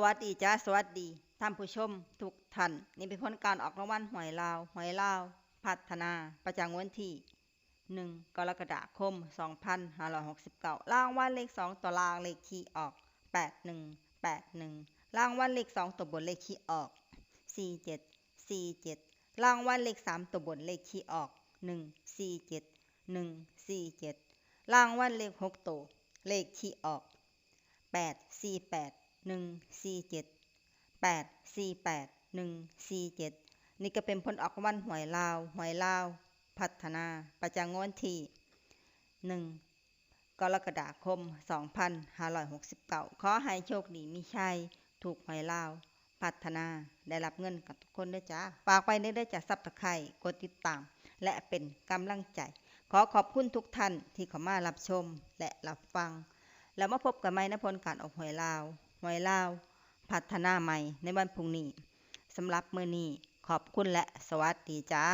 วัสดีจ้าสวัสดีท่านผู้ชมทุกท่านนี่เป็นผลการออกรางวัลหวยลาวพัฒนาประจำวันที่1 กรกฎาคม2569รางวัลเลข2ตัวรางเลขที่ออก8181รางวัลเลข2ตัวบนเลขที่ออก4747รางวัลเลข3ตัวบนเลขที่ออก147147รางวัลเลข6ตัวเลขที่ออก848 147 848 147นี่ก็เป็นผลออกรางวัลหวยลาวพัฒนาประจำงวดที่1 กรกฎาคม2569ขอให้โชคดีมีชัยถูกหวยลาวพัฒนาได้รับเงินกับทุกคนด้วยจ้าฝากไว้ในเด้อจ้าSubscribeกดติดตามและเป็นกำลังใจขอบคุณทุกท่านที่เข้ามารับชมและรับฟังแล้วมาพบกันใหม่ในผลการออกหวยลาวพัฒนาใหม่ในวันพรุ่งนี้สำหรับมื้อนี้ขอบคุณและสวัสดีจ้า